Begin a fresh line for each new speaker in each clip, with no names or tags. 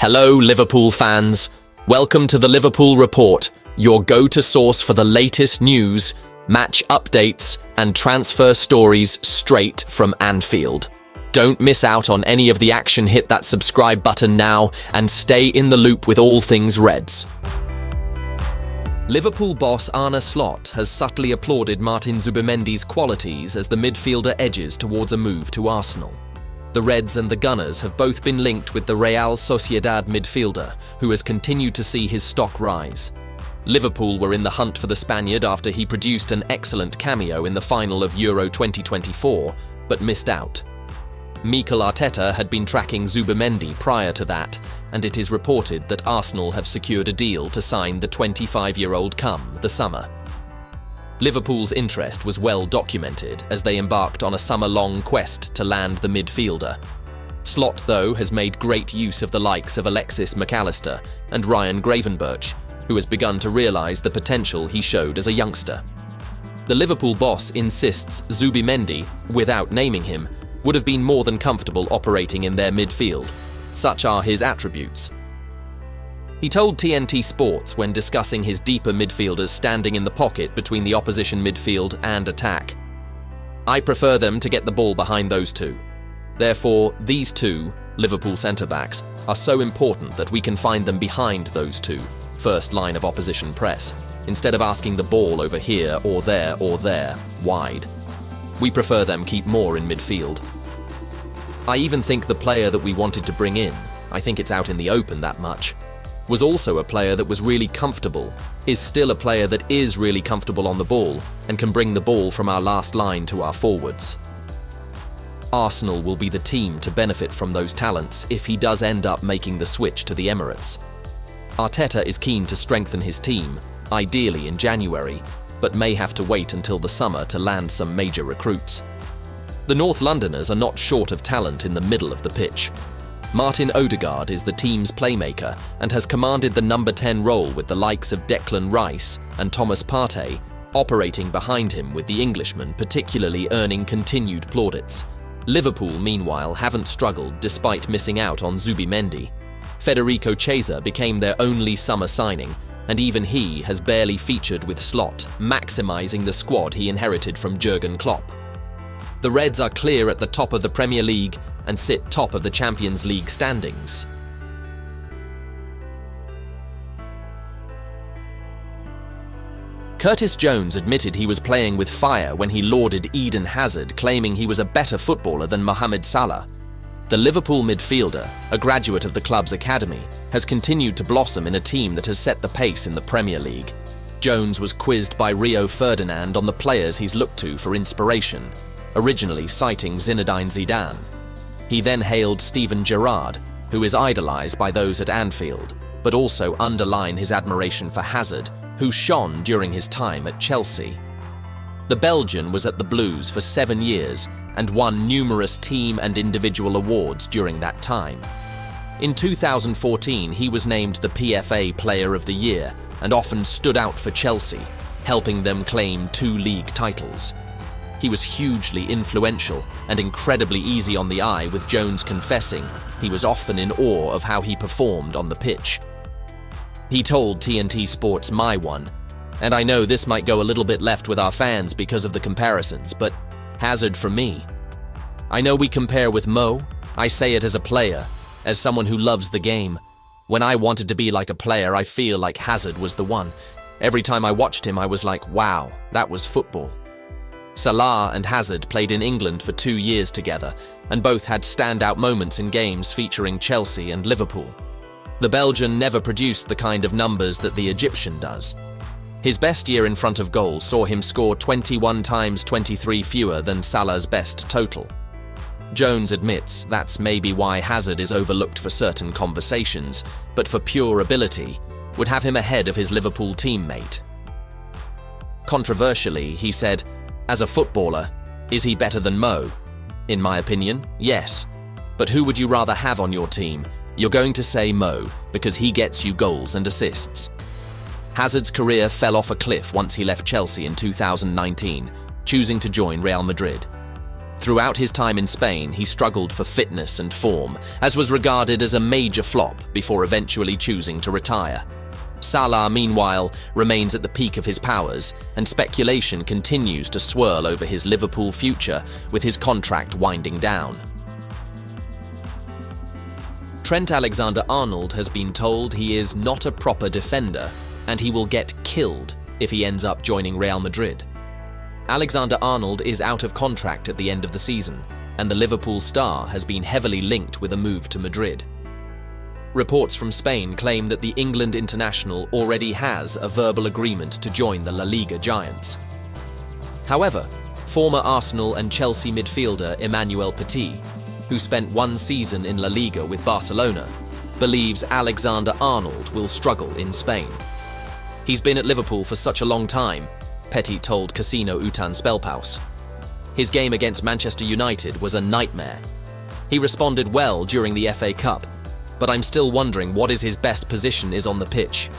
Hello, Liverpool fans. Welcome to the Liverpool Report, your go-to source for the latest news, match updates, and transfer stories straight from Anfield. Don't miss out on any of the action. Hit that subscribe button now and stay in the loop with all things Reds. Liverpool boss Arneslot has subtly applauded Martin Zubimendi's qualities as the midfielder edges towards a move to Arsenal. The Reds and the Gunners have both been linked with the Real Sociedad midfielder, who has continued to see his stock rise. Liverpool were in the hunt for the Spaniard after he produced an excellent cameo in the final of Euro 2024, but missed out. Mikel Arteta had been tracking Zubimendi prior to that, and it is reported that Arsenal have secured a deal to sign the 25-year-old come the summer. Liverpool's interest was well documented as they embarked on a summer-long quest to land the midfielder. Slot, though, has made great use of the likes of Alexis Mac Allister and Ryan Gravenberch, who has begun to realise the potential he showed as a youngster. The Liverpool boss insists Zubimendi, without naming him, would have been more than comfortable operating in their midfield. Such are his attributes. He told TNT Sports when discussing his deeper midfielders standing in the pocket between the opposition midfield and attack. "I prefer them to get the ball behind those two. Therefore, these two, Liverpool centre-backs, are so important that we can find them behind those two, first line of opposition press, instead of asking the ball over here or there, wide. We prefer them keep more in midfield. I even think the player that we wanted to bring in, I think it's out in the open that much, was also a player that was really comfortable, is still a player that is really comfortable on the ball and can bring the ball from our last line to our forwards. Arsenal will be the team to benefit from those talents if he does end up making the switch to the Emirates. Arteta is keen to strengthen his team, ideally in January, but may have to wait until the summer to land some major recruits. The North Londoners are not short of talent in the middle of the pitch. Martin Odegaard is the team's playmaker and has commanded the number 10 role with the likes of Declan Rice and Thomas Partey operating behind him, with the Englishman particularly earning continued plaudits. Liverpool, meanwhile, haven't struggled despite missing out on Zubimendi. Federicochiesa became their only summer signing, and even he has barely featured with Slot, maximising the squad he inherited from Jurgen Klopp. The Reds are clear at the top of the Premier League and sit top of the Champions League standings. Curtis Jones admitted he was playing with fire when he lauded Eden Hazard, claiming he was a better footballer than Mohamed Salah. The Liverpool midfielder, a graduate of the club's academy, has continued to blossom in a team that has set the pace in the Premier League. Jones was quizzed by Rio Ferdinand on the players he's looked to for inspiration, originally citing Zinedine Zidane. He then hailed Steven Gerrard, who is idolised by those at Anfield, but also underlined his admiration for Hazard, who shone during his time at Chelsea. The Belgian was at the Blues for 7 years and won numerous team and individual awards during that time. In 2014, he was named the PFA Player of the Year and often stood out for Chelsea, helping them claim 2 league titles. He was hugely influential and incredibly easy on the eye, with Jones confessing he was often in awe of how he performed on the pitch. He told TNT Sports My One, "And I know this might go a little bit left with our fans because of the comparisons, but Hazard for me. I know we compare with Mo. I say it as a player, as someone who loves the game. When I wanted to be like a player, I feel like Hazard was the one. Every time I watched him, I was like, wow, that was football." Salah and Hazard played in England for 2 years together, and both had standout moments in games featuring Chelsea and Liverpool. The Belgian never produced the kind of numbers that the Egyptian does. His best year in front of goal saw him score 21 times 23 fewer than Salah's best total. Jones admits that's maybe why Hazard is overlooked for certain conversations, but for pure ability, would have him ahead of his Liverpool teammate. Controversially, he said, "As a footballer, is he better than Mo? In my opinion, yes. But who would you rather have on your team? You're going to say Mo, because he gets you goals and assists." Hazard's career fell off a cliff once he left Chelsea in 2019, choosing to join Real Madrid. Throughout his time in Spain, he struggled for fitness and form, as was regarded as a major flop before eventually choosing to retire. Salah, meanwhile, remains at the peak of his powers, and speculation continues to swirl over his Liverpool future with his contract winding down. Trent Alexander-Arnold has been told he is not a proper defender, and he will get killed if he ends up joining Real Madrid. Alexander-Arnold is out of contract at the end of the season, and the Liverpool star has been heavily linked with a move to Madrid. Reports from Spain claim that the England international already has a verbal agreement to join the La Liga giants. However, former Arsenal and Chelsea midfielder Emmanuel Petit, who spent one season in La Liga with Barcelona, believes Alexander-Arnold will struggle in Spain. He's been at Liverpool for such a long time, Petit told Casino Utan Spelpaus. His game against Manchester United was a nightmare. He responded well during the FA Cup, but I'm still wondering what his best position is on the pitch.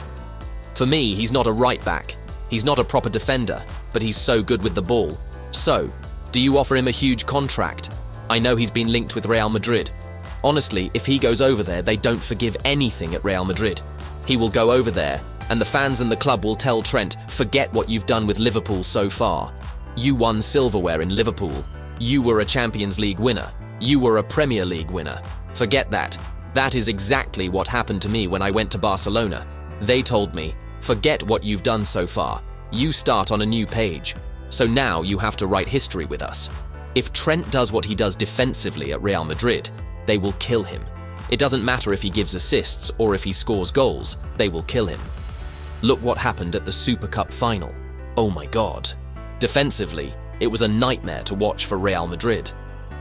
For me, he's not a right back. He's not a proper defender, but he's so good with the ball. So, do you offer him a huge contract? I know he's been linked with Real Madrid. Honestly, if he goes over there, they don't forgive anything at Real Madrid. He will go over there, and the fans and the club will tell Trent, forget what you've done with Liverpool so far. You won silverware in Liverpool. You were a Champions League winner. You were a Premier League winner. Forget that. That is exactly what happened to me when I went to Barcelona. They told me, forget what you've done so far. You start on a new page. So now you have to write history with us. If Trent does what he does defensively at Real Madrid, they will kill him. It doesn't matter if he gives assists or if he scores goals, they will kill him. Look what happened at the Super Cup final. Oh my God. Defensively, it was a nightmare to watch for Real Madrid.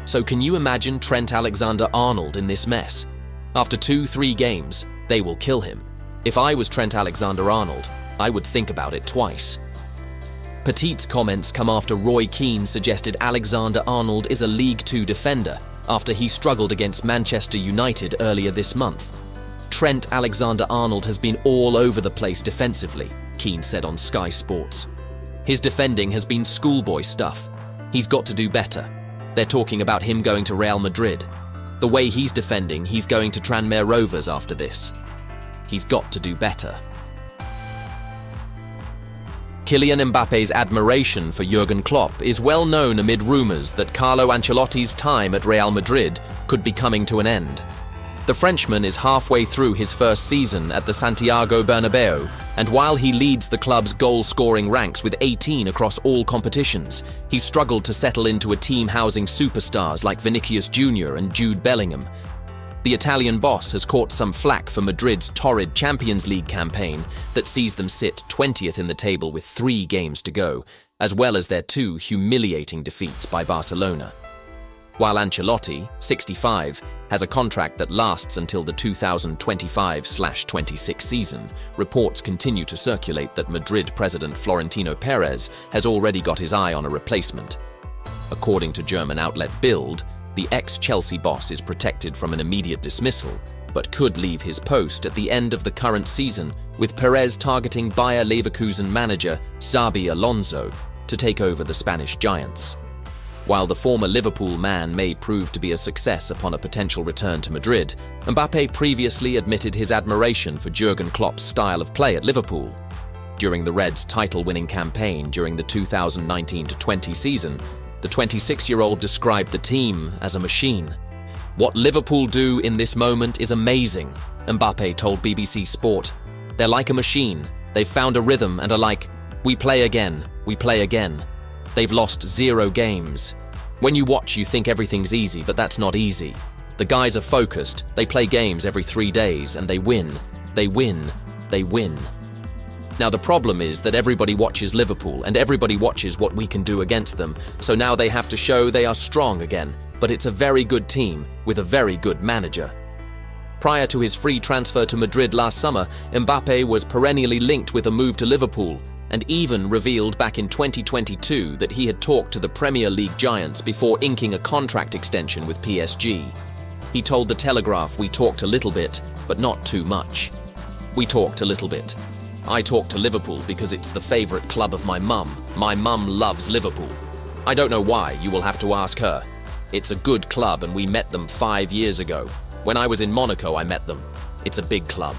So can you imagine Trent Alexander-Arnold in this mess? After 2-3 games, they will kill him. If I was Trent Alexander-Arnold, I would think about it twice. Petit's comments come after Roy Keane suggested Alexander-Arnold is a League Two defender after he struggled against Manchester United earlier this month. Trent Alexander-Arnold has been all over the place defensively, Keane said on Sky Sports. His defending has been schoolboy stuff. He's got to do better. They're talking about him going to Real Madrid. The way he's defending, he's going to Tranmere Rovers after this. He's got to do better. Kylian Mbappe's admiration for Jurgen Klopp is well known amid rumours that Carlo Ancelotti's time at Real Madrid could be coming to an end. The Frenchman is halfway through his first season at the Santiago Bernabeu, and while he leads the club's goal-scoring ranks with 18 across all competitions, he's struggled to settle into a team housing superstars like Vinicius Jr. and Jude Bellingham. The Italian boss has caught some flack for Madrid's torrid Champions League campaign that sees them sit 20th in the table with 3 games to go, as well as their 2 humiliating defeats by Barcelona. While Ancelotti, 65, has a contract that lasts until the 2025/26 season, reports continue to circulate that Madrid president Florentino Perez has already got his eye on a replacement. According to German outlet Bild, the ex-Chelsea boss is protected from an immediate dismissal, but could leave his post at the end of the current season, with Perez targeting Bayer Leverkusen manager Xabi Alonso to take over the Spanish giants. While the former Liverpool man may prove to be a success upon a potential return to Madrid, Mbappe previously admitted his admiration for Jurgen Klopp's style of play at Liverpool. During the Reds' title-winning campaign during the 2019-20 season, the 26-year-old described the team as a machine. "What Liverpool do in this moment is amazing," Mbappe told BBC Sport. "They're like a machine. They've found a rhythm and are like, we play again, we play again. They've lost 0 games. When you watch, you think everything's easy, but that's not easy. The guys are focused, they play games every 3 days, and they win, they win, they win." Now the problem is that everybody watches Liverpool and everybody watches what we can do against them, so now they have to show they are strong again, but it's a very good team with a very good manager. Prior to his free transfer to Madrid last summer, Mbappe was perennially linked with a move to Liverpool, and even revealed back in 2022 that he had talked to the Premier League giants before inking a contract extension with PSG. He told The Telegraph, "We talked a little bit, but not too much. We talked a little bit. I talked to Liverpool because it's the favourite club of my mum. My mum loves Liverpool. I don't know why, you will have to ask her. It's a good club and we met them 5 years ago. When I was in Monaco, I met them. It's a big club.